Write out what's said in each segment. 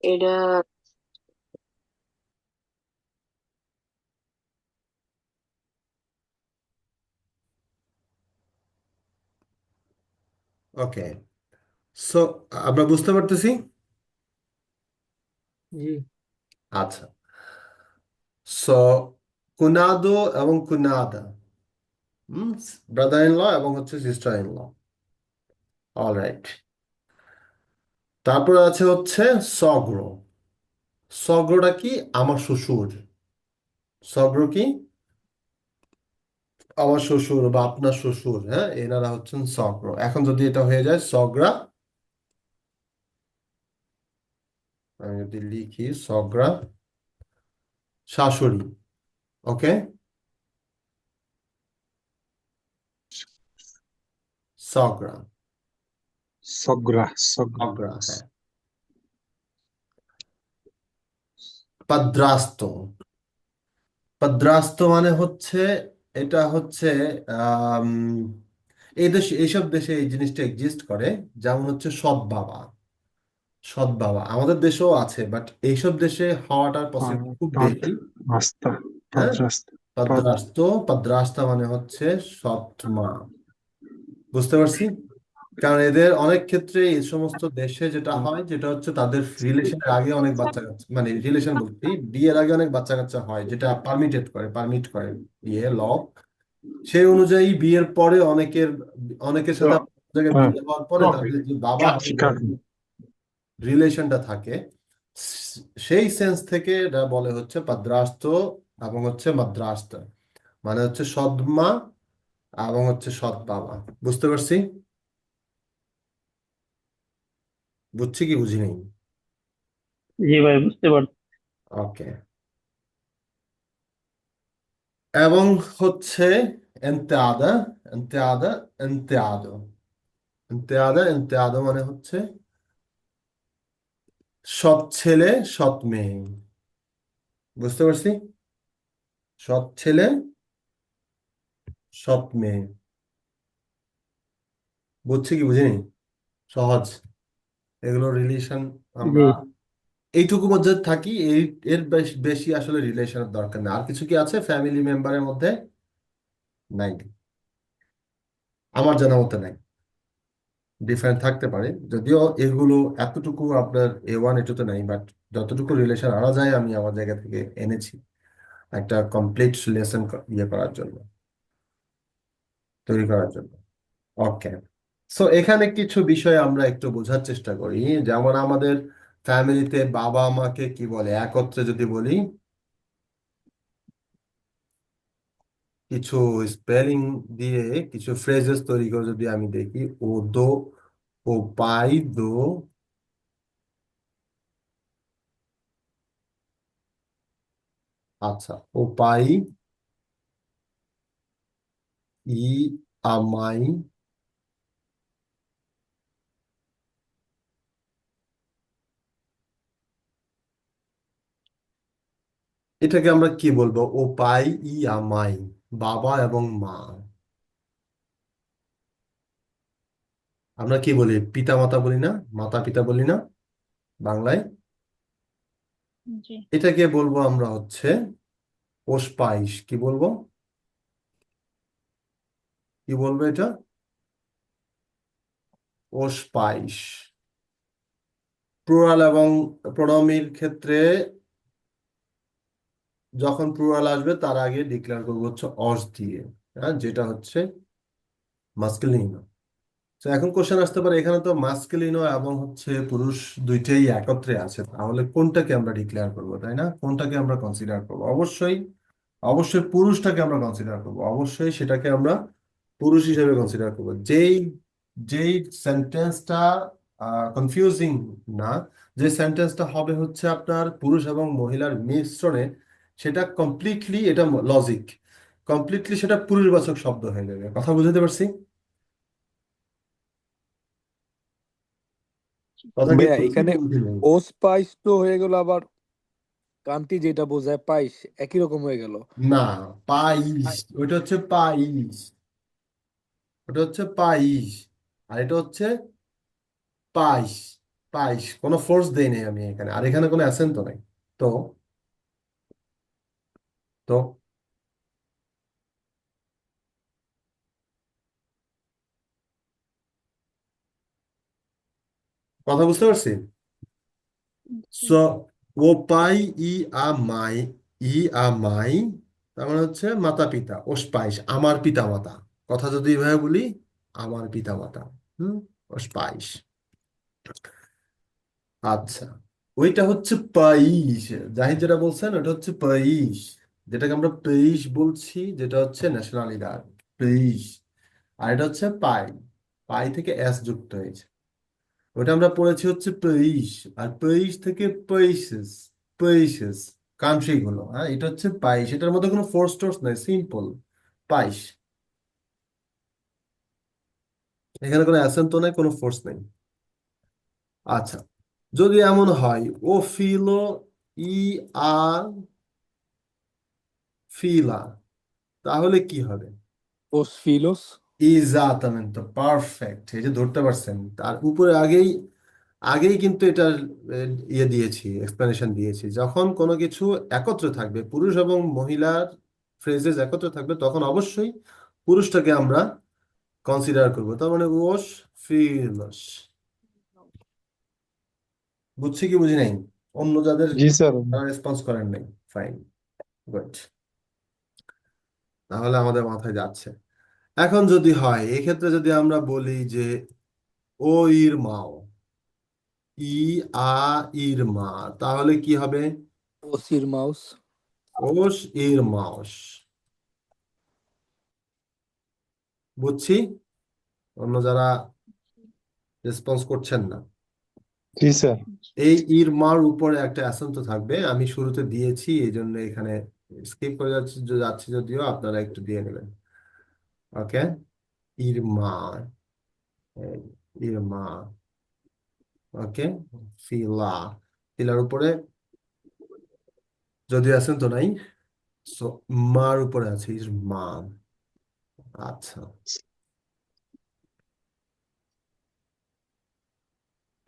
এটা ওকে, সো আমরা বুঝতে পারতেছি। জি। আচ্ছা, সো কুনাদো এবং কুনাদা, ব্রাদার ইন ল এবং হচ্ছে সিস্টার ইন ল। অলরাইট, তারপরে আছে হচ্ছে সগ্র। সগ্রটা কি? আমার শ্বশুর। সগ্র কি? আমার শ্বশুর বা আপনার শ্বশুর, হ্যাঁ, এনারা হচ্ছেন সগ্র। এখন যদি এটা হয়ে যায় সগ্রা, আমি যদি লিখি সগ্রা শাশুড়ি। ওকে, সগ্রা, সগ্রা সগ্রা। সগ্রা, হ্যাঁ। পাদ্রাস্ত। পাদ্রাস্ত মানে হচ্ছে, এটা হচ্ছে আম, এই দেশ, এইসব দেশে এই জিনিসটা এক্সিস্ট করে। যেমন হচ্ছে সৎ বাবা। সৎ বাবা আমাদের দেশেও আছে, বাট এইসব দেশে হওয়াটার পসিবল খুব পাদ বেশি। রাস্তা। হ্যাঁ, পাদ্রাস্তা। পাদ। পাদ্রাস্ত। পাদ্রাস্তা মানে হচ্ছে সৎ মা। বুঝতে পারছি। কারণ এদের অনেক ক্ষেত্রে এই সমস্ত দেশে যেটা হয়, যেটা হচ্ছে তাদের রিলেশনের আগে অনেক বাচ্চা কাচ্চা, মানে রিলেশন বলতে বিয়ের আগে অনেক বাচ্চা কাচ্চা হয়, যেটা পারমিট করে ইয়ে ল। সেই অনুযায়ী বিয়ের পরে অনেকের সাথে অনেক জায়গায় হ্যাঁ। বিয়ে হওয়ার পরে তাদের যে বাবা হয়, কাকি। রিলেশনটা থাকে। সেই সেন্স থেকে এটা বলে হচ্ছে পাদ্রাস্ত এবং হচ্ছে মাদ্রাস্ত, মানে হচ্ছে সৎ মা এবং হচ্ছে সৎ বাবা। বুঝতে পারছি? বুঝছি কি বুঝি নেই? জি ভাই, বুঝতে পারছি। ওকে। এবং হচ্ছে এন্তেআদা। এন্তেআদা, এন্তেআদো। এন্তেআদো মানে হচ্ছে সৎ ছেলে, সৎ মেয়ে। বুঝতে পারছি? সৎ ছেলে, সৎ মেয়ে। বুঝছি কি বুঝিনি? সহজ। এগুলো রিলেশন জি। আমরা এইটুকু মধ্যে থাকি, এর বেশি আসলে রিলেশনের দরকার নেই। আর কিছু কি আছে ফ্যামিলি মেম্বারের মধ্যে? নাই, আমার জানা মতে নাই। ডিফারেন্ট থাকতে পারে, যদিও এগুলো এতটুকু আপনার A1 A2 তে নাই, বাট যতটুকু রিলেশন আনা যায় আমি আমার জায়গা থেকে এনেছি একটা কমপ্লিট লেসন ইয়ে করার জন্য, তৈরি করার জন্য। ওকে, সো এখানে কিছু বিষয় আমরা একটু বোঝার চেষ্টা করি। যেমন আমাদের ফ্যামিলিতে বাবা মাকে কি বলে একত্রে যদি বলি, কিছু স্পেলিং দিয়ে কিছু ফ্রেজেস তৈরি করে যদি আমি দেখি, ও দো, ও পাই দো, আচ্ছা, ও পাই ই আমাই, এটাকে আমরা কি বলবো? ও পাই ই আমাই, বাবা এবং মা। আমরা কি বলি? পিতা মাতা বলি না? মাতা পিতা বলি না বাংলায়? জি। এটাকে বলবো আমরা হচ্ছে ওসপাইশ। কি বলবো? কি বলবো এটা? ওসপাইশ। প্লুরাল এবং প্রোনাউনের ক্ষেত্রে যখন প্লুরাল আসবে তার আগে ডিক্লেয়ার করবো হচ্ছে অস দিয়ে, হ্যাঁ, যেটা হচ্ছে মাস্কুলিন। তো এখন কোশ্চেন আসতে পারে, এখানে তো মাস্কুলিনো এবং হচ্ছে পুরুষ দুইটাই একত্রে আছে, তাহলে কোনটাকে আমরা ডিক্লেয়ার করবো, তাই না? কোনটাকে আমরা কনসিডার করবো? অবশ্যই, অবশ্যই পুরুষটাকে আমরা কনসিডার করবো, অবশ্যই সেটাকে আমরা পুরুষ হিসেবে কনসিডার করবো। যেই যেই সেন্টেন্সটা কনফিউজিং না, যে সেন্টেন্সটা হবে হচ্ছে আপনার পুরুষ এবং মহিলার মিশ্রণে, সেটা কমপ্লিটলি, এটা লজিক, কমপ্লিটলি সেটা পুরুষবাচক শব্দ হয়ে যাবে। কথা বুঝতে পারছি? কথা কি ভাইয়া বুঝছি এখানে কি বুঝি নাই? ও স্পাইস তো হয়ে গেল, আবার কান্তি যেটা বোঝায় পাইস একই রকম হয়ে গেল। না, পাইস, ওইটা হচ্ছে পাইস, ওটা হচ্ছে পাইস, আর এটা হচ্ছে পাইস। পাইস, কোনো ফোর্স দেই নাই আমি এখানে, আর এখানে কোনো অ্যাসেন্ট তো নাই। তো তো কথা বুঝতে পারছি? জি। সো ও পাই ই আ মাই, ই আ মাই, তার মানে হচ্ছে মাতা পিতা, ওস পাইস আমার পিতা মাতা। কথা যদি এভাবে বলি, আমার পিতা মাতা, ওস পাইস। আচ্ছা, ওইটা হচ্ছে পাইস। জাহিদ যেটা বলছেন ওটা হচ্ছে পাইস, যেটাকে আমরা পেইস বলছি, যেটা হচ্ছে ন্যাশনালিদাদ, পেইস। আর এটা হচ্ছে পাই, পাই থেকে এস যুক্ত হয়েছে। ওটা আমরা পড়েছি হচ্ছে পেইস, আর পেইস থেকে পেইসেস, পেইসেস কান্ট্রি গুলো। হ্যাঁ, এটা হচ্ছে পাইস, এটার মধ্যে কোনো ফোর্স টোর্স নাই, সিম্পল পাইস। এখানে কোনো অ্যাসেন্ট নাই, কোনো ফোর্স নেই। আচ্ছা, যদি এমন হয় ও ফিলো ই আ ফিলা, তাহলে কি হবে? ওস ফিলোস। ইজাতামেন্টো, পারফেক্ট, এই যে ধরতে পারছেন। তার উপরে আগেই আগেই কিন্তু এটার ইয়ে দিয়েছি, এক্সপ্লেনেশন দিয়েছি। যখন কোনো কিছু একত্রে থাকবে, পুরুষ এবং মহিলার ফ্রেজেস একত্রে থাকবে, তখন অবশ্যই পুরুষটাকে আমরা কনসিডার করবো। তার মানে ওস ফিলস। বুঝছি কি বুঝি নাই? অন্য যাদের জি স্যার। রেসপন্স করেন নাই, ফাইন, গুড, তাহলে আমাদের মাথায় যাচ্ছে। এখন যদি হয় এক্ষেত্রে, যদি আমরা বলি যে ও ইর মাও, ই আ ইর মা, তাহলে কি হবে? ওসির মাউস। ওস ইর মাউস। বুঝছি? অন্য যারা রেসপন্স করছেন না, জি স্যার। জি। এই ইর মার উপরে একটা অ্যাসেন্ট থাকবে, আমি শুরুতে দিয়েছি, এই জন্য এখানে স্কিপ করে যাচ্ছি, যদিও আপনারা একটু দিয়ে নেবেন। ওকে, ইর মা, এই, ইর মা। ওকে, ফিলা, ফিলার উপরে যদি অ্যাসেন্ট নাই, সো মার উপরে আছে ইর মা। আচ্ছা,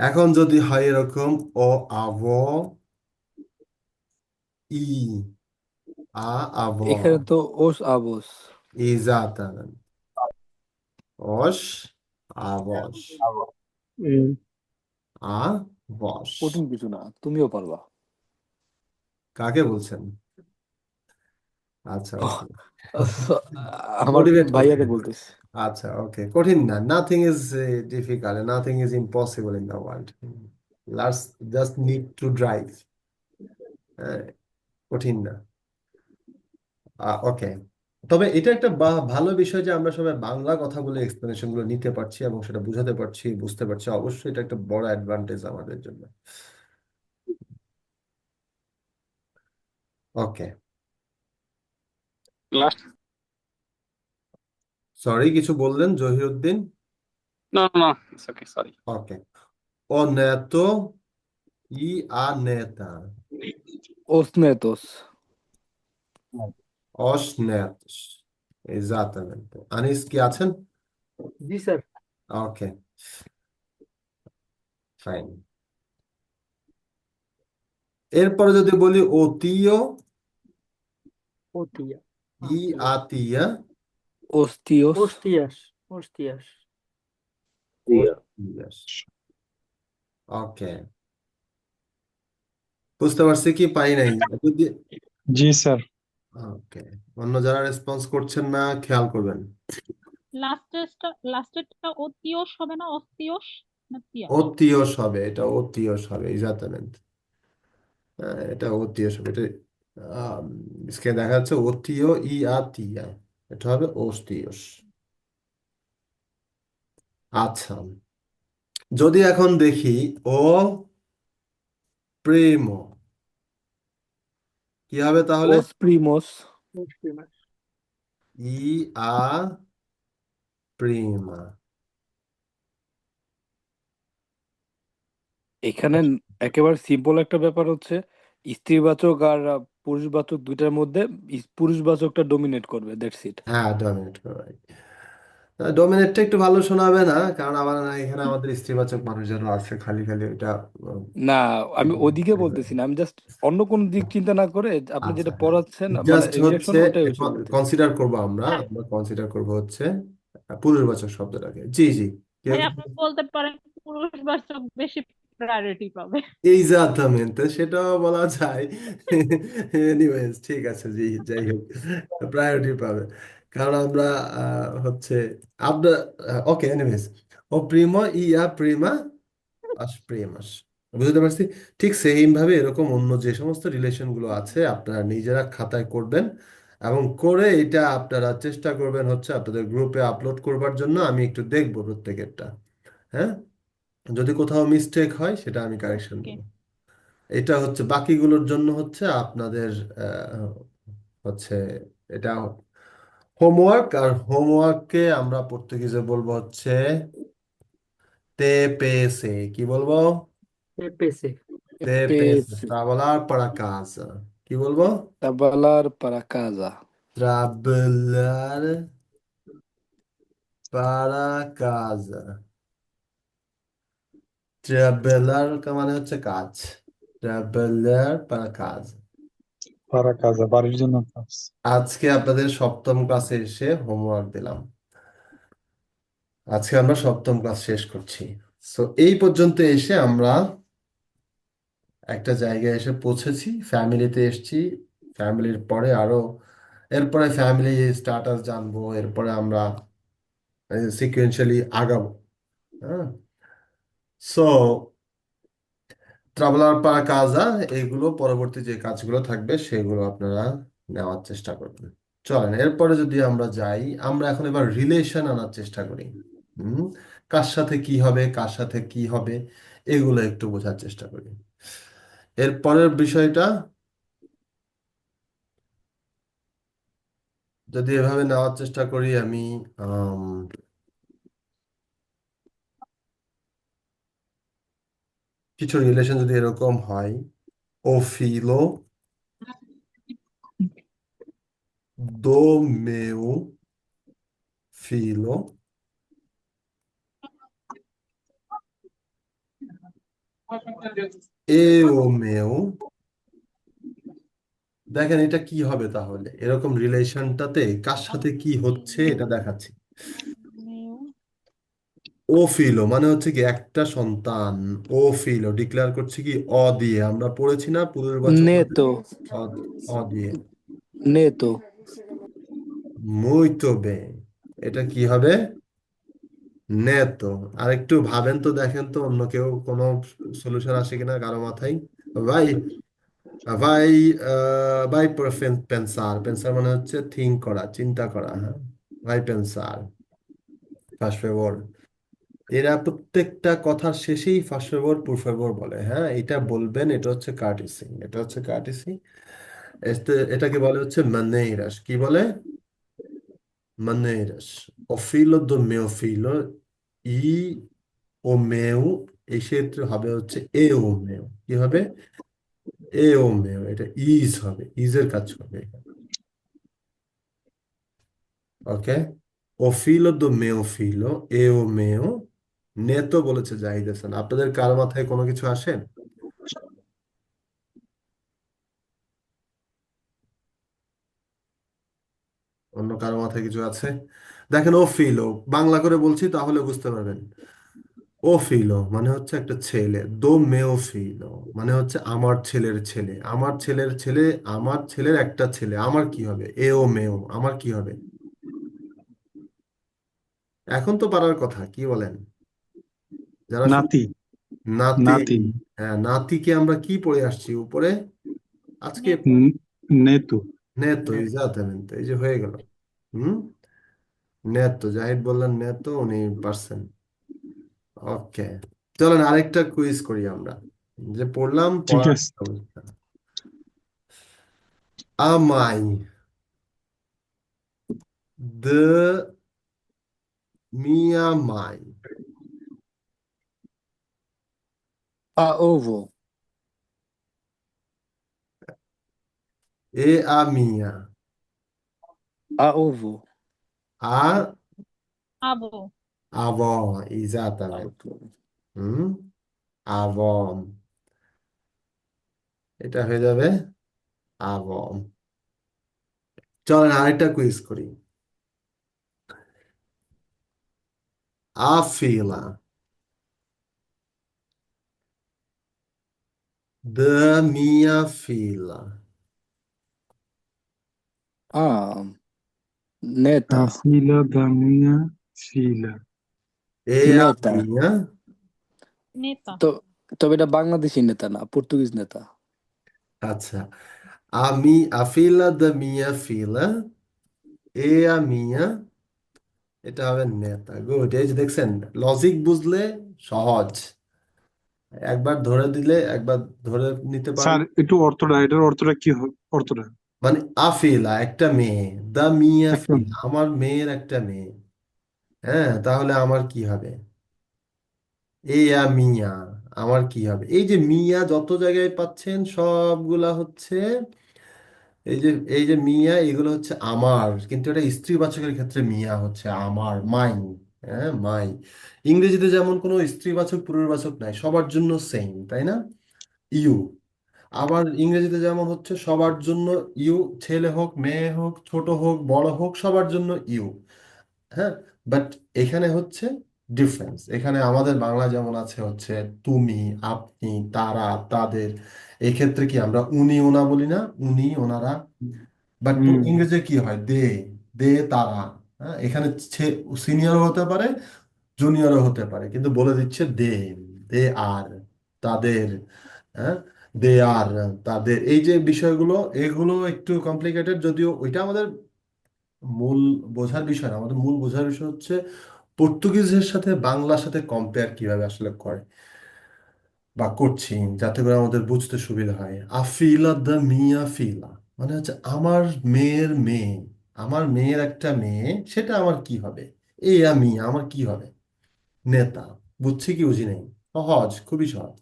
এখন যদি হয় এরকম ও আভ ই আ আভ, এখানে তো ওস আবস। ইজাতান, অস আবস, হুম। বস। কঠিন কিছু না, তুমিও পারবা। কাকে বলছেন? আচ্ছা, ওকে, আমার মোটিভেট ভাইয়াকে করছেন। বলতেছি। আচ্ছা, ওকে, কঠিন না, nothing is difficult, nothing is impossible in the world, last just need to drive. কঠিন না। ওকে, তবে এটা একটা ভালো বিষয় যে আমরা সবাই বাংলা কথা বলে এক্সপ্লেনেশন গুলো নিতে পারছি এবং সেটা বুঝাতে পারছি, বুঝতে পারছি। অবশ্যই এটা একটা বড় অ্যাডভান্টেজ আমাদের জন্য। ওকে, Last, সরি, কিছু বললেন Zahiruddin? no, no, no, it's okay, sorry. ওকে, ও নেতো ই আ নেতা, ওস নেতোস। os netos, exatamente। আনিস কি আছেন? জি স্যার। ওকে, ফাইন। এরপরে যদি বলি ও তিও ওতিয়া, ই আ তিয়া, ওস্তিওস। ওস্তিয়াস, ওস্তিয়াস। ওকে, বুঝতে পারছি কি পাই নাই যদি। জি স্যার। ওকে, অন্য যারা রেসপন্স করছেন না খেয়াল করবেন। লাস্টেরটা অতিয়স হবে না, অস্তিয়স না তিয়াস? অতিয়স হবে, এটা অতিয়স হবে, এক্সাক্টলি। এটা অতিয়স হবে, এটা স্ক্রিনে দেখা যাচ্ছে অতিয় ই আ তিয়া, এটা হবে অস্তিয়স। আচ্ছা, যদি এখন দেখি ও প্রেম, কি হবে তাহলে? ওস প্রিমোস। ওস্তিয়াস। ই আ প্রেমা। এখানে একেবারে সিম্পল একটা ব্যাপার হচ্ছে, স্ত্রীবাচক আর পুরুষবাচক দুইটার মধ্যে পুরুষবাচকটা ডোমিনেট করবে, দ্যাটস ইট। হ্যাঁ, ডমিনেট করবে। ডমিনেটটা একটু ভালো শোনাবে না, কারণ আবার না এখানে আমাদের স্ত্রীবাচক মানুষজনও আছে, খালি খালি ওইটা না, আমি ওদিকে বলতেছি না, আমি জাস্ট অন্য কোন দিক চিন্তা না করে আপনি আচ্ছা, যেটা হ্যাঁ, পড়াচ্ছেন মানে জাস্ট রিলেশন হচ্ছে ওটাই হচ্ছে বলতেছি। কনসিডার করবো আমরা হ্যাঁ আমরা কনসিডার করবো হচ্ছে পুরুষবাচক শব্দটাকে। জি জি, কেউ ভাই, আপনি বলতে পারেন পুরুষবাচক বেশি প্রায়োরিটি পাবে। Exatamente, সেটাও বলা যায়। এনিওয়েজ ঠিক আছে, জি, যাই হোক, প্রায়োরিটি পাবে, কারণ আমরা হচ্ছে আমরা ওকে, এনিওয়েজ, ও প্রিমো ইয়া প্রিমা আস প্রেমাস, বুঝতে পারছি। ঠিক সেম ভাবে এরকম অন্য যে সমস্ত রিলেশন গুলো আছে আপনারা নিজেরা খাতায় করবেন, এবং করে এটা আপনারা চেষ্টা করবেন হচ্ছে আপনাদের গ্রুপে আপলোড করবার জন্য। আমি একটু দেখবো প্রত্যেকেরটা, হ্যাঁ, যদি কোথাও মিস্টেক হয় সেটা আমি কারেকশন ওকে। দেবো। এটা হচ্ছে বাকিগুলোর জন্য হচ্ছে আপনাদের আহ, হচ্ছে এটা হোমওয়ার্ক, আর হোমওয়ার্ককে আমরা পর্তুগিজে বলবো হচ্ছে তে পেসে, কি বলবো? EPC. তে পেসে, পেস travelar para casa, কি বলবো? trabalar para casa. travelar para casa, travelar মানে হচ্ছে কাজ, travelar para casa। para casa, বাড়ির জন্য কাজ। আজকে আপনাদের সপ্তম ক্লাসে এসে হোমওয়ার্ক দিলাম। আজকে আমরা সপ্তম ক্লাস শেষ করছি। সো এই পর্যন্ত এসে আমরা একটা জায়গায় এসে পৌঁছেছি, ফ্যামিলিতে এসেছি। ফ্যামিলির পরে আরো, এরপরে ফ্যামিলি স্ট্যাটাস জানবো, এরপরে আমরা সিকুয়েন্সিয়ালি আগাবো। হ্যাঁ, সো ট্রাভেলার পারা কাজা, এগুলো পরবর্তী যে কাজগুলো থাকবে সেগুলো আপনারা নেওয়ার চেষ্টা করবেন। চলেন এরপরে যদি আমরা যাই, আমরা এখন এবার রিলেশন আনার চেষ্টা করি। হুম, কার সাথে কি হবে, কার সাথে কি হবে, এগুলো একটু বোঝার চেষ্টা করি। এর পরের বিষয়টা যদি এভাবে নেওয়ার চেষ্টা করি, আমি আম, কিছু রিলেশন যদি এরকম হয়, ও ফিলো দো মেউ ফিলো এ ও মেউ, দেখেন এটা কি হবে তাহলে, এরকম রিলেশনটাতে কার সাথে কি হচ্ছে এটা দেখাচ্ছি। ও ফিলো মানে হচ্ছে কি একটা সন্তান, ও ফিলো ডিক্লেয়ার করছে কি অ দিয়ে, আমরা পড়েছি না পুরুষবাচক হলে Neto, অ, অ দিয়ে। neto. মুইতো বে, এটা কি হবে? নেতো। আর একটু ভাবেন তো, দেখেন তো অন্য কেউ কোনো সলিউশন আসে কিনা কারো মাথায়। ভাই, ভাই, ভাই পেন্সার, পেন্সার মানে হচ্ছে থিঙ্ক করা, চিন্তা করা, হ্যাঁ, ভাই পেন্সার, ফার্স্ট ফেভার। এরা প্রত্যেকটা কথার শেষেই ফার্স্ট ফেভার পুর ফেভার বলে, হ্যাঁ, এটা বলবেন, এটা হচ্ছে কার্টিসি, এটা হচ্ছে কার্টিসি। এটাকে বলে হচ্ছে ম্যানেইরাস, কি বলে? ম্যানেইরাস। ও ফিলো দো মেও ফিলো ই ও মেও, এই ক্ষেত্রে হবে হচ্ছে এ ও মেও, কি হবে? এ ও মেও, এটা ইজ হবে, ইজের কাজ হবে। ওকে, ও ফিলো দো মেও ফিলো এ ও মেও নেতো বলেছে জাহিদ হাসান। আপনাদের কার মাথায় কোনো কিছু আসে? অন্য কারো মাথায় কিছু আছে? দেখেন, ও ফিলো বাংলা করে বলছি তাহলে বুঝতে পারবেন। ও ফিলো মানে হচ্ছে একটা ছেলে, দো মেও ফিলো মানে হচ্ছে আমার ছেলের ছেলে, আমার ছেলের ছেলে, আমার ছেলের একটা ছেলে, আমার কি হবে? এ ও মেও, আমার কি হবে? এখন তো পারার কথা, কি বলেন যারা শুনছেন? নাতি, নাতি। নাতি, হ্যাঁ, নাতিকে আমরা কি পড়ে আসছি উপরে আজকে? নেতো। নেতু। নেতো, এক্সাক্টamente, এই যে হয়ে গেল। হুম, নেতো, জাহিদ বললেন নেতো, উনি পারছেন। ওকে, চলেন আরেকটা কুইজ করি আমরা, যে পড়লাম ঠিক পড়ার আছে। অবস্থা। আমাই de minha mãe, A ovo, e a minha, a ovo, a abo, avó, exatamente. Hmm avó, এটা হয়ে যাবে avó। চলেন আরেকটা কুইজ করি। A fila da minha fila. Ah, নেতা, A fila da minha filha. É a নেতা। minha, neta, তো তবে এটা বাংলাদেশি নেতা না, পর্তুগিজ নেতা। আচ্ছা, a fila da minha fila é a minha, এটা হবে নেতা। গুড, এই যে দেখছেন, লজিক বুঝলে সহজ, একবার ধরে দিলে একবার ধরে নিতে স্যার পারলে। একটু অর্থটা, এটার অর্থটা কি হবে? অর্থটা মানে আফিলা একটা মেয়ে, দা মিয়া একটা ফিলা আমার মেয়ের একটা মেয়ে। হ্যাঁ, তাহলে আমার কি হবে? মিয়া, আমার কি হবে? এই যে মিয়া যত জায়গায় পাচ্ছেন সবগুলা হচ্ছে, এই যে মিয়া, এগুলো হচ্ছে আমার, কিন্তু এটা স্ত্রীবাচকের ক্ষেত্রে মিয়া হচ্ছে আমার, মাই। হ্যাঁ, মাই। ইংরেজিতে যেমন কোনো স্ত্রীবাচক পুরুষবাচক নাই, সবার জন্য সেম, তাই না? ইউ। আবার ইংরেজিতে যেমন হচ্ছে সবার জন্য ইউ, ছেলে হোক মেয়ে হোক ছোট হোক বড় হোক সবার জন্য ইউ। হ্যাঁ, বাট এখানে হচ্ছে ডিফারেন্স। এখানে আমাদের বাংলা যেমন আছে হচ্ছে তুমি, আপনি, তারা, তাদের, এক্ষেত্রে কি আমরা উনি ওনা বলি না, উনি ওনারা। বাট হুম ইংরেজি কি হয়? দে, দে, তারা। হ্যাঁ, এখানে সিনিয়রও হতে পারে জুনিয়রও হতে পারে, কিন্তু বলে দিচ্ছে দে, দে আর, তাদের। হ্যাঁ, দে আর, তাদের, এই যে বিষয়গুলো এগুলো একটু কমপ্লিকেটেড, যদিও ওইটা আমাদের মূল বোঝার বিষয় না। আমাদের মূল বোঝার বিষয় হচ্ছে পর্তুগিজের সাথে বাংলার সাথে কম্পেয়ার কিভাবে আসলে করে বা করছি, যাতে করে আমাদের বুঝতে সুবিধা হয়। আফিলা দ্য মিয়া ফিলা মানে হচ্ছে আমার মেয়ের মেয়ে, আমার মেয়ের একটা মেয়ে, সেটা আমার কি হবে? এই আমি আমার কি হবে? নেতা। বুঝছি কি বুঝি নাই? সহজ, খুবই সহজ।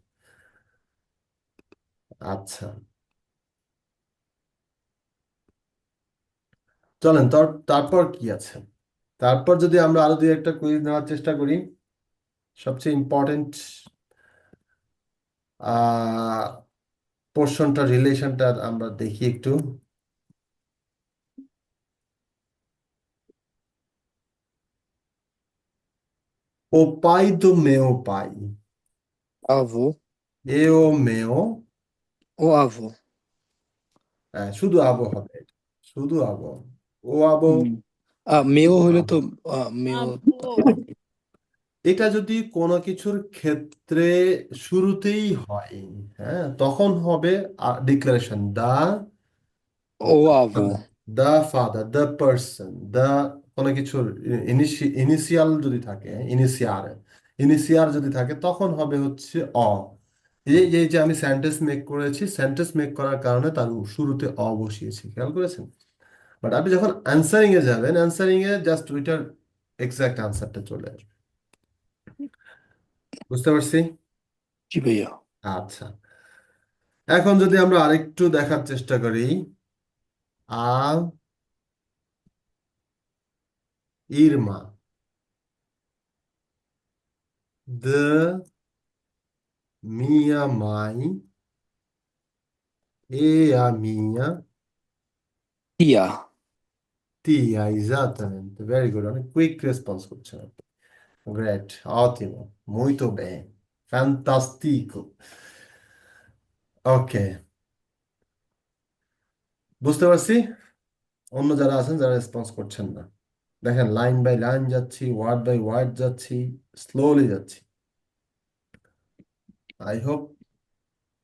আচ্ছা, চলেন তারপর কি আছে। তারপর যদি আমরা আরো দুই একটা কুইজ নেওয়ার চেষ্টা করি, সবচেয়ে ইম্পর্টেন্ট পোর্শনটা, রিলেশনটা আমরা দেখি একটু। O pai do meu pai. avô, E o meu, O avô। শুধু আবো হবে, শুধু আবো। ও আবো, হুম। মেয়েও শুধু হইলে তো আবো। মেয়েও। abo, এটা যদি কোনো কিছুর ক্ষেত্রে শুরুতেই হয়, হ্যাঁ, তখন হবে ডিক্লারেশন দা ও avô। দা ফাদার, দ্য পার্সন, দা, কোনো কিছুর ইনিশিয়াল যদি থাকে, ইনিশিয়ার যদি থাকে, তখন হবে হচ্ছে অ। এই যে আমি সেন্টেন্স মেক করেছি, সেন্টেন্স মেক করার কারণে তার শুরুতে অ বসিয়েছি, খেয়াল করেছেন? বাট আপনি যখন অ্যান্সারিং এ যাবেন, অ্যান্সারিং এ জাস্ট ওইটার এক্সাক্ট আনসারটা চলে আসবে। বুঝতে পারছি? জি ভাইয়া। আচ্ছা, এখন যদি আমরা আরেকটু দেখার চেষ্টা করি, আ Irma, de minha mãe e a minha টিয়া। tia, exatamente. Very good. অনেক কুইক রেসপন্স করছেন আপনি। Great, ottimo, muito bem, fantastico. ওকে, বুঝতে পারছি। অন্য যারা আছেন যারা রেসপন্স করছেন না, দেখেন লাইন বাই লাইন যাচ্ছি, ওয়ার্ড বাই ওয়ার্ড যাচ্ছি, স্লোলি যাচ্ছি। আই হোপ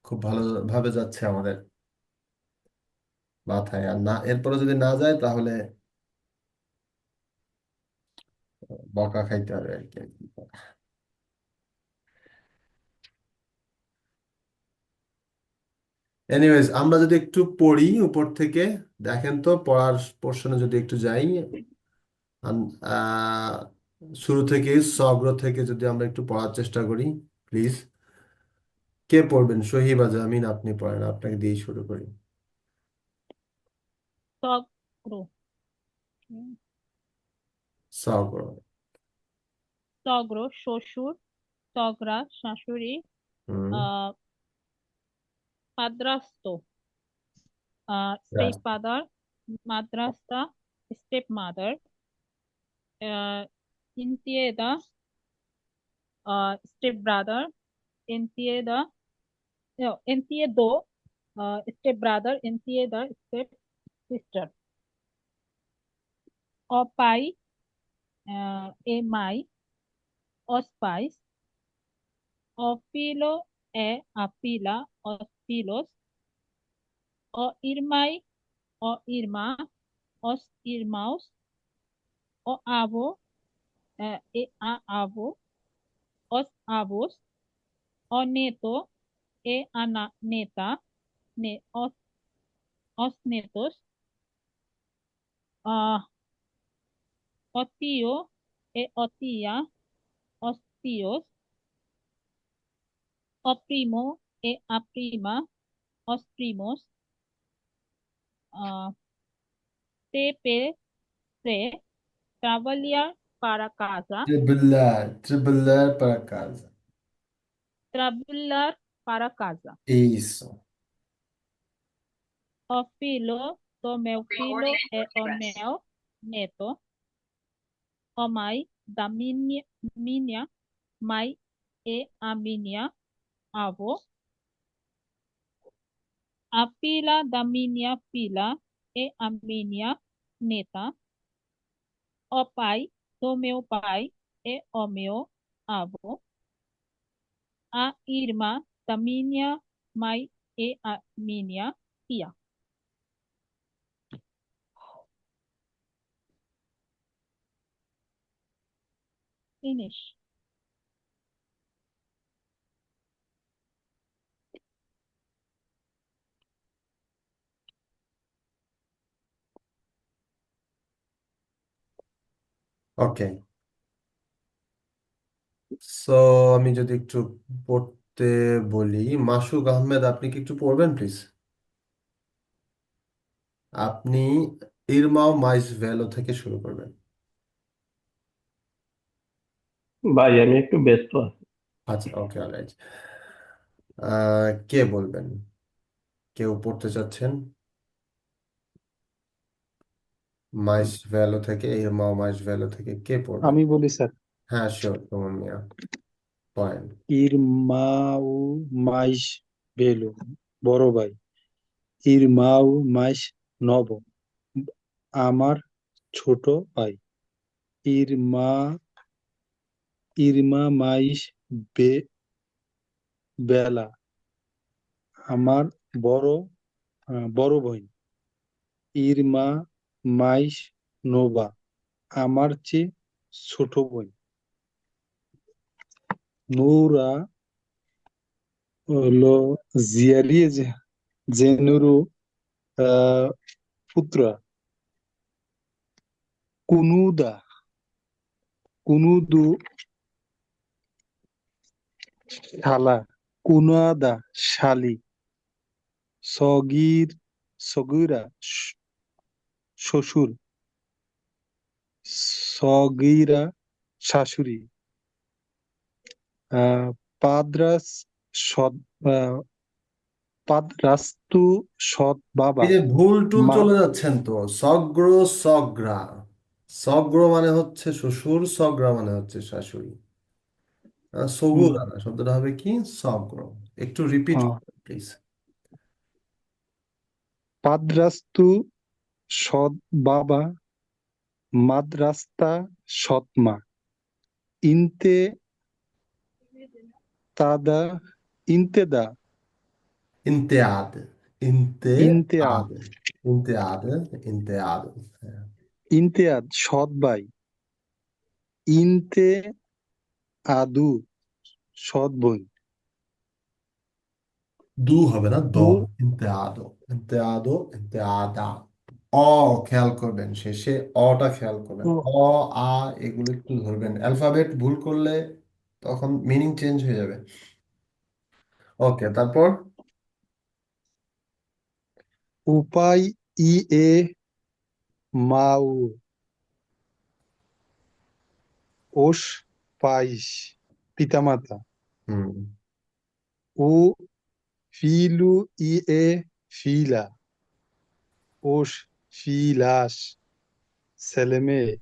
খুব ভালোভাবে যাচ্ছে আমাদের মাথায়। আর না, এরপরে যদি না যায় তাহলে বকা খাইতে হবে আর কি। এনিওয়েজ, আমরা যদি একটু পড়ি উপর থেকে, দেখেন তো পড়ার পোর্শনে যদি একটু যাই, আহ, শুরু থেকে সগ্র থেকে যদি আমরা একটু পড়ার চেষ্টা করি, প্লিজ। কে পড়বেন? সহিবা জামিন, আপনি পড়েন, আপনাকে দিয়ে শুরু করি। sogro, সগ্র, সগ্র শ্বশুর, সগ্রা শাশুড়ি, হুম আহ পাদ্রাস্ত রাইট স্টেপ ফাদার, মাদ্রাসা স্টেপ মাদার, ইন্তিয়েদা স্টেপ ব্রাদার, এনতিয়েদা এনতিয়েদো স্টেপ ব্রাদার, এনতিয়েদা স্টেপ সিস্টার, অপাই এ মাই, অস্পাইস, অফিলো এ আপিলা, অস্পিলোস, অইরমাই, অইরমা, অস ইরমাউস, অআবো এ আবো, অস আবোস, অনেতো এ আনা নেতা, নে অসনেতোস, আহ অতীয় এ অতিয়া, অস্তিওস, অপ্রিমো এ আপ্রিমা, অস্প্রিমোস, te pre trabalhar para casa, Trabalhar para casa. trabalhar para casa. Isso. O filho do meu filho é o meu neto. O mãe da minha mãe é a minha avó. A filha da minha filha é a minha neta. O pai do meu pai é o meu avô. A irmã da minha mãe é a minha tia. Finish. Okay, so আমি যদি একটু পড়তে বলি, মাসুক আহমেদ, আপনি কি একটু পড়বেন please? আপনি ইরমাও মাইস ভ্যালো থেকে শুরু করবেন। ভাই আমি একটু ব্যস্ত আছি। আচ্ছা, ওকে, অলরাইট। কে বলবেন? কেউ পড়তে চাচ্ছেন? মাইস ভ্যালো থেকে, ইরমাও মাইস ভ্যালো থেকে কে পড়বেন? আমি বলি স্যার। হ্যাঁ, শিওর, তোমার মিয়া পয়েন্ট। ইরমাউ মাইস ভেলো, বড় ভাই। ইরমাউ মাইস নব, আমার ছোট ভাই। ইরমা ইরমা মাইস বেলা, আমার বড় বোন। ইরমা মাইস নোবা, আমার চেয়ে ছোট বোন। নূরা হলো জিয়ারিয়ে জেনুরু পুত্রা। কুনুদা কুনুদু শালা, কুনাদা শালি। সগিরা শ্বশুর, সগিরা শাশুড়ি। পাদ্রাস সৎ পাদ্রাস্তু সৎ বাবা। এই যে ভুল টুল মা চলে যাচ্ছেন তো, সগ্র সগ্রা। সগ্র মানে হচ্ছে শ্বশুর, সগ্রা মানে হচ্ছে শাশুড়ি। সগুরা না, শব্দটা হবে কি? সগ্র। একটু রিপিট করবেন প্লিজ। পাদ্রাস্তু সৎ বাবা, মাদ্রাস্তা সৎ মা। ইনতে তাদা ইন্তেদা ইন্তেআদ, ইন্তেআদ ইন্তেআদ, ইন্তেআদ, ইন্তেআদ। হ্যাঁ। ইন্তেআদ সৎ ভাই। ইনতে আদু সৎ বোন। দু হবে না, দ। ও ইন্তেআদো, ইন্তেআদো, ইন্তেআদা। অ খেয়াল করবেন, শেষে অটা খেয়াল করবেন। ও- অ, আ এগুলো একটু ধরবেন, অ্যালফাবেট ভুল করলে তখন মিনিং চেঞ্জ হয়ে যাবে। ওকে, তারপর উপায় ই এ মাউ ওস pais, pitamata. হুম O filho e filha, os filhas, ছেলে মেয়ে।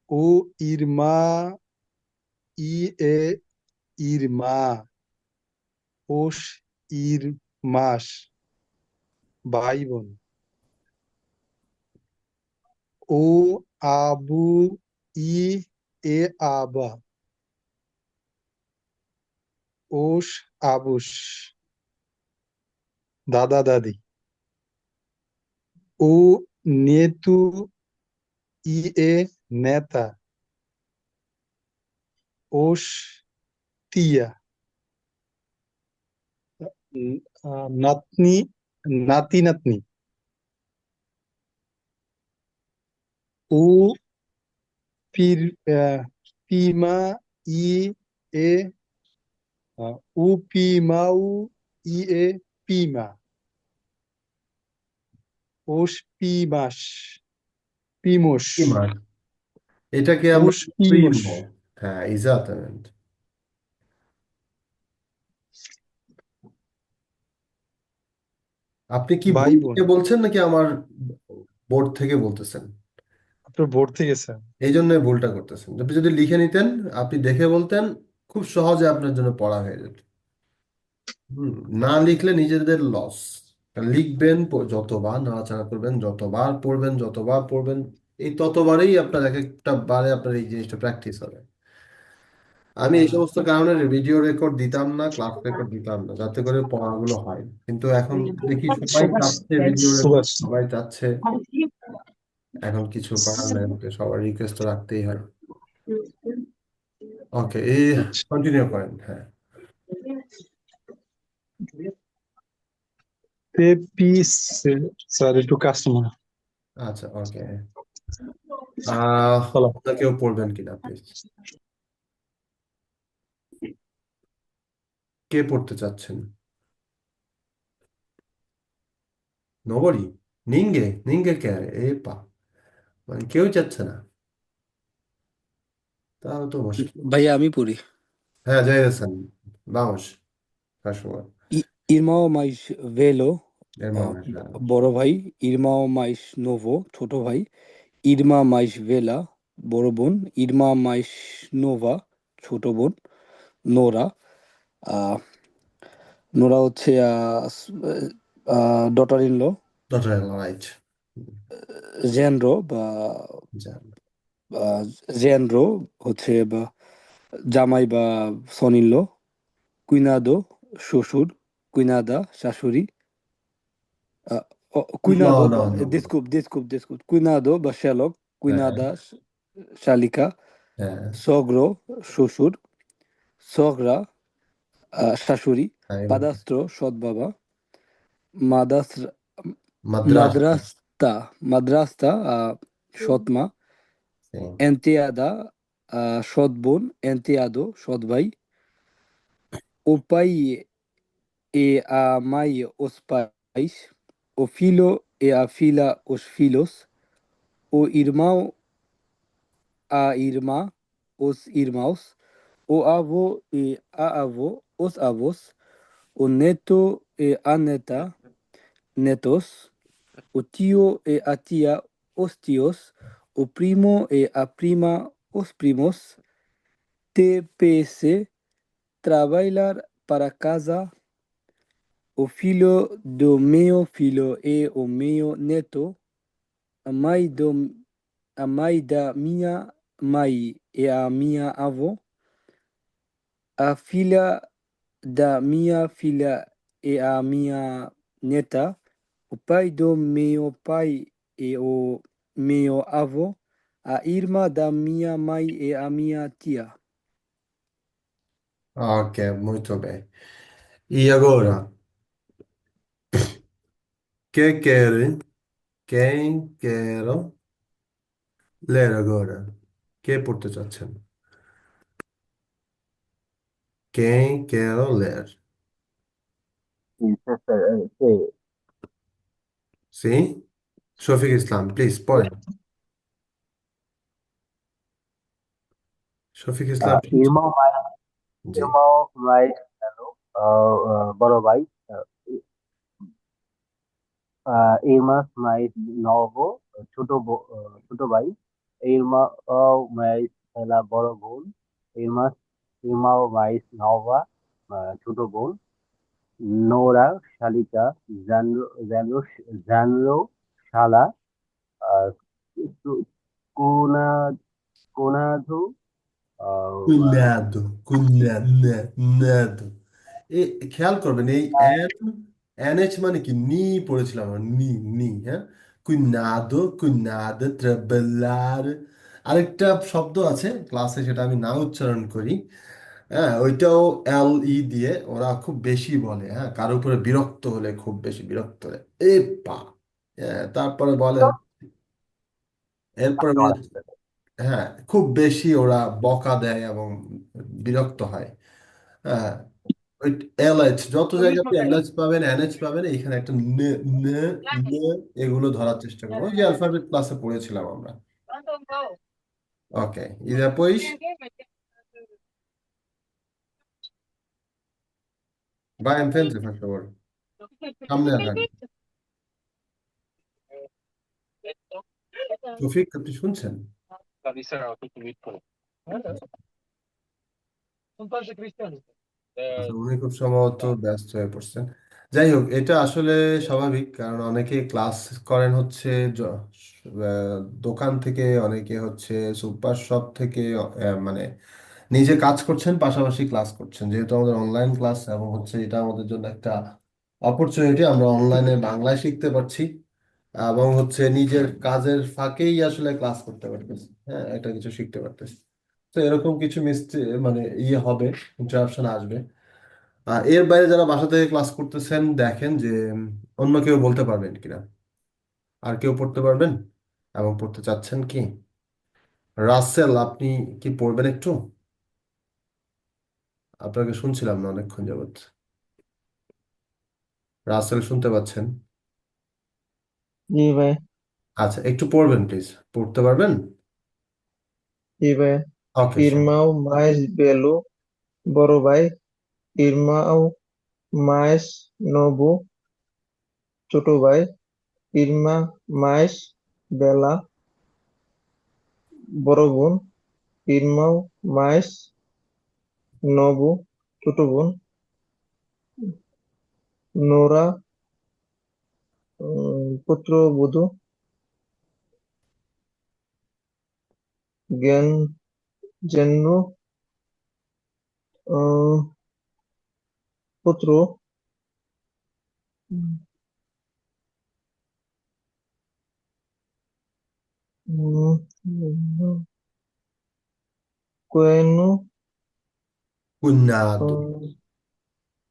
O irmã e irmã, os irmãs, ভাই বোন। O abu e aba, os abos, দাদা দাদি। O neto e neta, os tia। নাতনি নাতি নাতনি। ও পির পিমা ই এ ও পিমাউ ই এ পিমা, ওস পিমাস, পিমোস, প্রিমার, এটাকে আমরা ওস পিমোস। প্রিমো। হ্যাঁ, exatamente। আপনি কি ভাই বই বোন। থেকে বলছেন নাকি আমার বোর্ড থেকে বলতেছেন? আপনার বোর্ড থেকে স্যার। এই জন্য ভুলটা করতেছেন। আপনি যদি লিখে নিতেন, আপনি দেখে বলতেন, খুব সহজে আপনার জন্য পড়া হয়ে যেত। হুম, না লিখলে নিজেদের লস। লিখবেন, যতবার নাড়াচাড়া করবেন, যতবার পড়বেন, যতবার পড়বেন, এই ততবারই আপনার এক একটা বারে আপনার এই জিনিসটা প্র্যাকটিস হবে। আমি এই সমস্ত কারণে ভিডিও রেকর্ড দিতাম না, ক্লাস রেকর্ড দিতাম না, যাতে করে পড়াগুলো হয়। কিন্তু এখন দেখি সবাই চাচ্ছে ভিডিও রেকর্ড, সুভাষ। সবাই চাচ্ছে। এখন কিছু করার নেই, আমাকে সবার রিকোয়েস্ট রাখতেই হয়। ওকে, এই কন্টিনিউ করেন। হ্যাঁ, পিস স্যার, একটু কাস্টমার। আচ্ছা, ওকে। বলো। কেউ পড়বেন কিনা প্লিজ? কে পড়তে চাচ্ছেন? নবরী? নিঙ্গে নিঙ্গে কে? এ পা, মানে কেউ চাচ্ছে না, তাহলে তো মুশকিল। ভাইয়া আমি পড়ি। হ্যাঁ, যাই হাসান, বাউশ, কাশোয়া, ইরমাও মাইশ ভেলো, এর মামা। হ্যাঁ, বড় ভাই। ইরমাও মাইশ নোভো, ছোট ভাই। ইরমা মাইশ ভেলা, বড় বোন। ইরমা মাইশ নোভা, ছোট বোন। নোরা। আহ, নোরা হচ্ছে daughter in law. Doctor right. জেনরো বা যান। আহ, জেনরো হচ্ছে বা জামাই বা সন ইন ল। কুইনাদো শ্বশুর। কুইনাদা শাশুড়ি। Uh, নো cuidado, নো নো। desculpe. Cuidado বা শ্যালক। হ্যাঁ কুইনাদা শালিকা। হ্যাঁ সগ্র শ্বশুর। সগরা শাশুড়ি। হ্যাঁ, এভাবে। পাদাস্ত্র সৎ বাবা। মাদাস মাদ্রাস। মাদ্রাস্তা সৎ মা। এন্তিয়াদা সৎ বোন। এন্তিয়াদো সৎ ভাই। ওপাই a mãe os pais. O filho e a filha os filhos. O irmão a irmã, os irmãos. O avô e a avó, os avós. O neto e a neta, netos. O tio e a tia, os tios. O primo e a prima, os primos. TPC, trabalhar para casa. O filho do meu filho e o meu neto. A mãe, a mãe da minha mãe e a minha avó. A filha da minha filha e a minha neta. O pai do meu pai e o meu avô. A irmã da minha mãe e a minha tia. Ok, muito bem. E agora, que querem? Quem quero ler agora? কে পড়তে চাচ্ছেন? Quem quero ler? Sim? Shafiq Islam, please পড়েন। শফিক ইসলাম শুনছেন? ইরমাও জি। ইরমাও মাইস গেল বড় ভাই। ইরমাস মাইস নব ছোট ভাই। ইরমাও মাইস হেলা বড় বোন। ইরমাস ইরমাও মাইস নওয়া ছোট বোন। নোরা শালিকা। জানরো জানরো জানরো শালা। আহ, কু- কুনা কুনাধু কুনাদো, কুনাদো। এ খেয়াল করবেন এই এনএচ মানে কি, নি পড়েছিলাম আমরা, নি নি, হ্যাঁ। কুনাদো, কুনাদো, ট্রাবেলার। আরেকটা শব্দ আছে ক্লাসে, সেটা আমি না উচ্চারণ করি, হ্যাঁ, ওইটাও এল ই দিয়ে ওরা খুব বেশি বলে, হ্যাঁ, কারোর উপরে বিরক্ত হলে, খুব বেশি বিরক্ত হলে, এ পা, হ্যাঁ, তারপরে বলে, এরপরে বলে, হ্যাঁ, খুব বেশি ওরা বকা দেয় এবং বিরক্ত হয়, হ্যাঁ। ওই এলএচ, যত জায়গায় আপনি এলএচ পাবেন, এনএচ পাবেন, এখানে একটা নে, নে, নে, এগুলো ধরার চেষ্টা করবো, ওই যে অ্যালফাবেট ক্লাসে পড়েছিলাম আমরা। Ok, e depois vai em frente, faz favor. সামনে আগান। রফিক, আপনি শুনছেন? আচ্ছা, উনি খুব সম্ভবত ব্যস্ত হয়ে পড়ছেন। যাই হোক, এটা আসলে স্বাভাবিক, কারণ অনেকে ক্লাস করেন হচ্ছে দোকান থেকে, অনেকে হচ্ছে সুপার শপ থেকে, মানে নিজে কাজ করছেন, পাশাপাশি ক্লাস করছেন। যেহেতু আমাদের অনলাইন ক্লাস এবং হচ্ছে এটা আমাদের জন্য একটা অপরচুনিটি, আমরা অনলাইনে বাংলায় শিখতে পারছি এবং হচ্ছে নিজের কাজের ফাঁকেই আসলে ক্লাস করতে পারতেছি, হ্যাঁ, এটা কিছু শিখতে পারতেছি। তো এরকম কিছু মানে হবে, ইন্টারাপশন আসবে। আর এর বাইরে যারা বাসা থেকে ক্লাস করতেছেন, দেখেন যে অন্য কেউ বলতে পারবেন কিনা, আর কেউ পড়তে পারবেন এবং পড়তে চাচ্ছেন কি? রাসেল, আপনি কি পড়বেন একটু? আপনাকে শুনছিলাম না অনেকক্ষণ যাবত। রাসেল, শুনতে পাচ্ছেন? জি ভাই। আচ্ছা, একটু পড়বেন প্লিজ, পড়তে পারবেন? জি ভাই। ওকে, শুন। ইরমাও মাইস বেলো বড় ভাই। ইরমাও মাইস নবু ছোট ভাই। ইরমা মাইস বেলা বড় বোন। ইরমাও মাইস নবু ছোট বোন। নোরা পুত্রবধূ। জ্ঞান জেন্দ্র পুত্র। কোয়েনু Cuñado.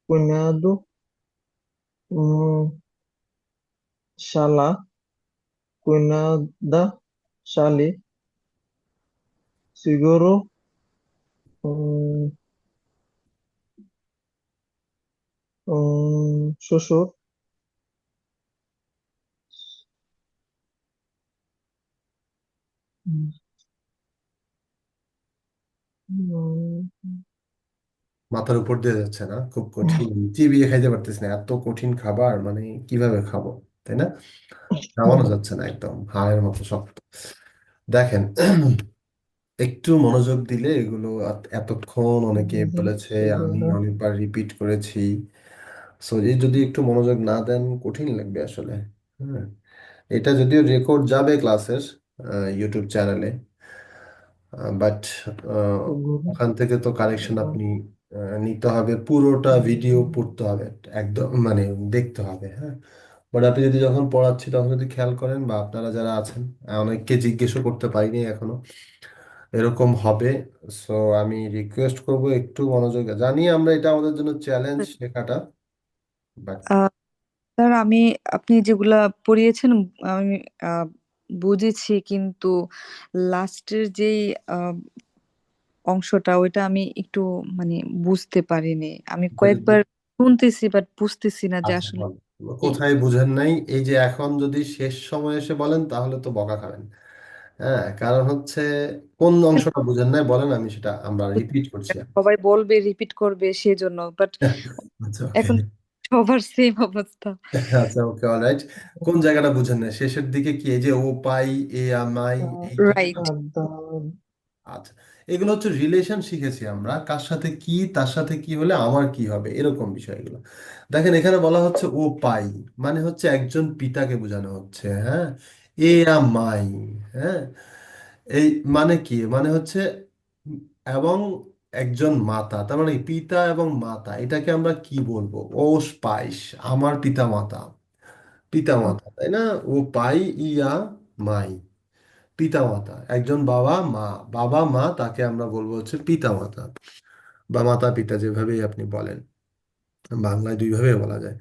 cunhado, শালা, cunhada, শালি, সিগরো, শ্বশুর, উম, মাথার উপর দিয়ে যাচ্ছে না, খুব কঠিন, চিবিয়ে খাইতে পারতেছি না, এত কঠিন খাবার, মানে কিভাবে খাবো, তাই না? খাওয়ানো যাচ্ছে না, একদম হাড়ের মতো শক্ত। দেখেন, একটু মনোযোগ দিলে এগুলো, এতক্ষণ অনেকে বলেছে, আমি অনেকবার রিপিট করেছি, সো এই যদি একটু মনোযোগ না দেন, কঠিন লাগবে আসলে, হ্যাঁ। এটা যদিও রেকর্ড যাবে ক্লাসের ইউটিউব চ্যানেলে, বাট ওখান থেকে তো কারেকশন আপনি নিতে হবে, পুরোটা ভিডিও পড়তে হবে, একদম মানে দেখতে হবে, হ্যাঁ। বাট আপনি যদি যখন পড়াচ্ছি তখন যদি খেয়াল করেন, বা আপনারা যারা আছেন, অনেককে জিজ্ঞেসও করতে পারিনি এখনো, এরকম হবে। সো আমি রিকোয়েস্ট করব একটু মনোযোগ, জানি আমরা এটা আমাদের জন্য চ্যালেঞ্জ শেখাটা, বাট আহ, স্যার আপনি যেগুলা পড়িয়েছেন আমি আহ, বুঝেছি, কিন্তু লাস্টের যেই অংশটা ওইটা আমি একটু মানে বুঝতে পারিনি। আমি যদি, কয়েকবার শুনতেছি বাট বুঝতেছি না যে আচ্ছা আসলে বল, কি। কোথায় বুঝেন নাই? এই যে এখন যদি শেষ সময় এসে বলেন তাহলে তো বকা খাবেন। হ্যাঁ, কারণ হচ্ছে কোন অংশটা বুঝেন নাই বলেন, আমি সেটা আমরা রিপিট করছি। সবাই বলবে রিপিট করবে সেজন্য, বাট আচ্ছা ওকে। এখন সবার সেম অবস্থা। আচ্ছা ওকে, অলরাইট। কোন জায়গাটা বুঝেন না? শেষের দিকে কি এই যে ও পাই, এ আমাই, এই রাইট। জিনিসটা? আচ্ছা, এগুলো হচ্ছে রিলেশন শিখেছি আমরা, কার সাথে কি, তার সাথে কি হলে আমার কি হবে, এরকম বিষয়গুলো। দেখেন এখানে বলা হচ্ছে ও পাই, মানে হচ্ছে একজন পিতাকে বোঝানো হচ্ছে, হ্যাঁ। এ মাই, হ্যাঁ, এই মানে কি, মানে হচ্ছে উম, এবং একজন মাতা, তার মানে কি? পিতা এবং মাতা, এটাকে আমরা কি বলবো? ওস পাইস, আমার পিতা মাতা, পিতা মাতা, তাই না? ও পাই ইয়া মাই, পিতামাতা, একজন বাবা মা, বাবা মা, তাকে আমরা বলবো হচ্ছে পিতামাতা বা মাতা পিতা, যেভাবেই আপনি বলেন, বাংলায় দুইভাবে বলা যায়।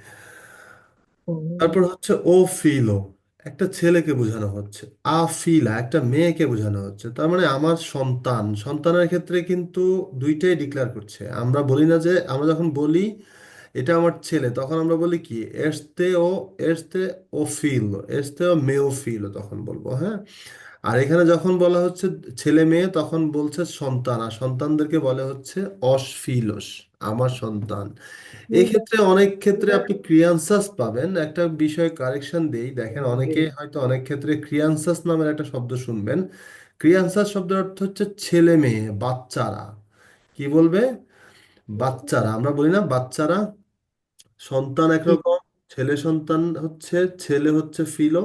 তারপর হচ্ছে ও ফিলো, একটা ছেলেকে বোঝানো হচ্ছে। আ ফিলা, একটা মেয়েকে বোঝানো হচ্ছে। তার মানে আমার সন্তান, সন্তানের ক্ষেত্রে কিন্তু দুইটাই ডিক্লেয়ার করছে। আমরা বলি না যে, আমরা যখন বলি এটা আমার ছেলে, তখন আমরা বলি কি, এসতে ও ফিলো, এসতে ও মেও ফিলো, তখন বলবো, হ্যাঁ। আর এখানে যখন বলা হচ্ছে ছেলে মেয়ে, তখন বলছে সন্তান, আর সন্তানদেরকে বলে হচ্ছে অসফিলস, আমার সন্তান। এই ক্ষেত্রে অনেক ক্ষেত্রে আপনি ক্রিয়ানসাস পাবেন। একটা বিষয় কারেকশন দেই, দেখেন অনেকে হয়তো অনেক ক্ষেত্রে ক্রিয়ানসাস নামের একটা শব্দ শুনবেন। ক্রিয়ানসাস শব্দের অর্থ হচ্ছে ছেলে মেয়ে, বাচ্চারা। কি বলবে? বাচ্চারা। আমরা বলি না বাচ্চারা? সন্তান একরকম, ছেলে সন্তান হচ্ছে, ছেলে হচ্ছে ফিলো,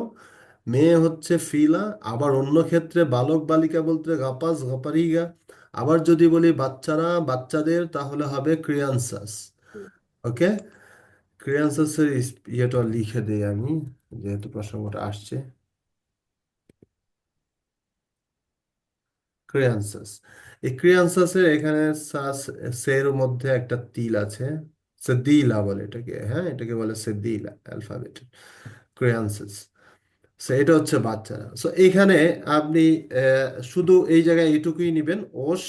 মেয়ে হচ্ছে ফিলা। আবার অন্য ক্ষেত্রে বালক বালিকা বলতে গাপাস গাপারিগা। আবার যদি বলি বাচ্চারা, বাচ্চাদের, তাহলে হবে ক্রিয়ানসাস। ওকে, ক্রিয়ানসাসের ইয়েটা লিখে দিই আমি, যেহেতু প্রসঙ্গটা আসছে। ক্রিয়ানসাস, এই ক্রিয়ানসাসের এখানে সাস, সের মধ্যে একটা তিল আছে, সেদিলা বলে এটাকে, হ্যাঁ, এটাকে বলে সেদিলা অ্যালফাবেট, ক্রিয়ানসাস। সো এটা হচ্ছে বাচ্চারা। সো এখানে আপনি শুধু এই জায়গায় এইটুকুই নিবেন, ওস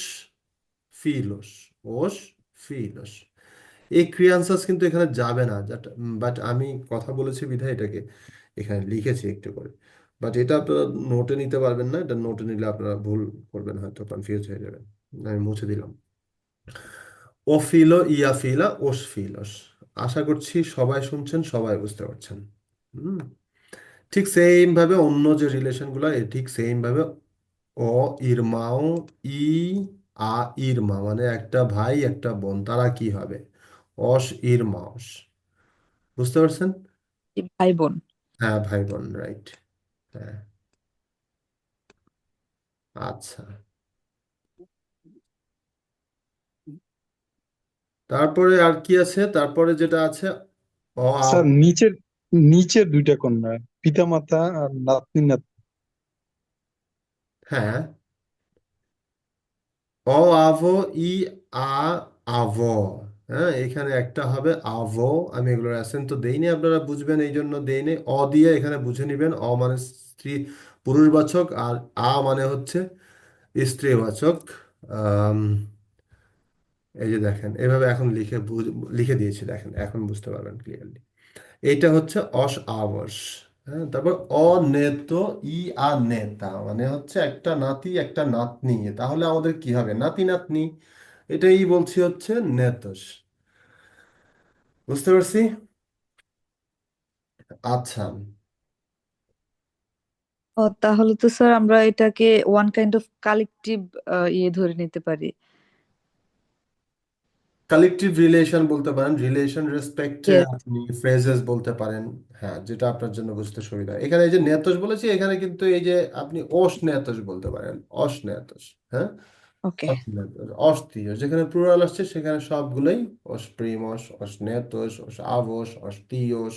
ফিলোস, ওস ফিলোস। এই ক্রিয়ানসাস কিন্তু এখানে যাবে না, বাট আমি কথা বলেছি বিধায় এটাকে এখানে লিখেছি একটু করে। বাট এটা আপনারা নোটে নিতে পারবেন না, এটা নোটে নিলে আপনারা ভুল করবেন, হয়তো কনফিউজ হয়ে যাবেন। আমি মুছে দিলাম। ও ফিলো ইয়া ফিলা ওস ফিলোস। আশা করছি সবাই শুনছেন, সবাই বুঝতে পারছেন। হুম। ঠিক সেম ভাবে অন্য যে রিলেশন গুলো, ঠিক সেম ভাবে অ ইরমাও, ই আ ইরমা, মানে একটা ভাই একটা বোন, তারা কি হবে? অস ইরমাওস। বুঝতে পারছেন? ভাই বোন। হ্যাঁ, ভাই বোন, রাইট। হ্যাঁ। আচ্ছা, তারপরে আর কি আছে? তারপরে যেটা আছে অ স্যার নিচের নিচের দুইটা কন্যা, পিতামাতা আর নাতনি নাতনি। হ্যাঁ, অ আভো, ই আ আভো। হ্যাঁ, এখানে একটা হবে আভো। আমি এগুলোর অ্যাসেন্ট তো দেইনি, আপনারা বুঝবেন এই জন্য দেইনি। অ দিয়ে এখানে বুঝে নিবেন, অ মানে স্ত্রী, পুরুষবাচক, আর আ মানে হচ্ছে স্ত্রীবাচক। আম, এই যে দেখেন, এভাবে এখন লিখে দিয়েছি, দেখেন এখন বুঝতে পারবেন ক্লিয়ারলি। এইটা হচ্ছে অস আবস। হ্যাঁ, তারপর অনেত, ই আ নেতা, মানে হচ্ছে একটা নাতি একটা নাতনি, তাহলে আমাদের কি হবে? নাতি নাতনি। এটাই বলছি হচ্ছে নেতস। বুঝতে পারছি? আচ্ছা, ও তাহলে তো স্যার আমরা এটাকে ওয়ান কাইন্ড অফ কালেকটিভ ইয়ে ধরে নিতে পারি। কালেকটিভ রিলেশন বলতে পারেন, রিলেশন রেসপেক্টে ইয়েস। আপনি ফ্রেজেস বলতে পারেন। হ্যাঁ, যেটা আপনার জন্য বুঝতে সুবিধা। এখানে এই যে নেতস বলেছি, এখানে কিন্তু এই যে আপনি অস নেতস বলতে পারেন, অস নেতস। হ্যাঁ, ওকে। অস্ট্রিয়, যেখানে প্লুরাল আসছে সেখানে সবগুলোই অস প্রিমস, অস নেতস, অস আভস, অস টিওস,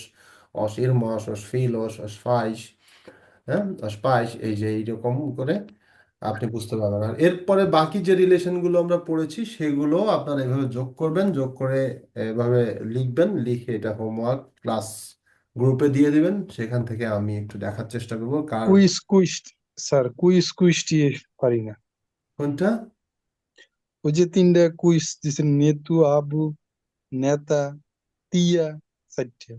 অস ইরমস, অস ফিলোস, অস ফাইস, হ্যাঁ, অস পাইস। এই যে এইরকম করে আপনি বুঝতে পারবেন। আর এরপরে বাকি যে রিলেশন গুলো আমরা পড়েছি সেগুলো আপনারা এভাবে যোগ করবেন, যোগ করে এভাবে লিখবেন, লিখে এটা হোমওয়ার্ক ক্লাস গ্রুপে দিয়ে দিবেন। সেখান থেকে আমি একটু দেখার চেষ্টা করবো কার কুইজ কুইজ, স্যার কুইজ কুইজটি পারি না। কোনটা। ওই যে তিনটা কুইজ দিচ্ছেন, নেতু, আবু, নেতা, তিয়া, চারটে।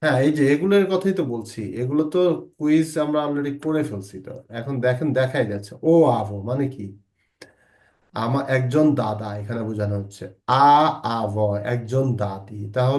হ্যাঁ, এই যে এগুলোর কথাই তো বলছি, এগুলো তো কুইজ আমরা অলরেডি করে ফেলছি। তো এখন দেখেন, দেখাই যাচ্ছে ও আভো মানে কি। একজন দাদা এখানে বোঝানো হচ্ছে। আ আভ একজন দাদি, তাহলে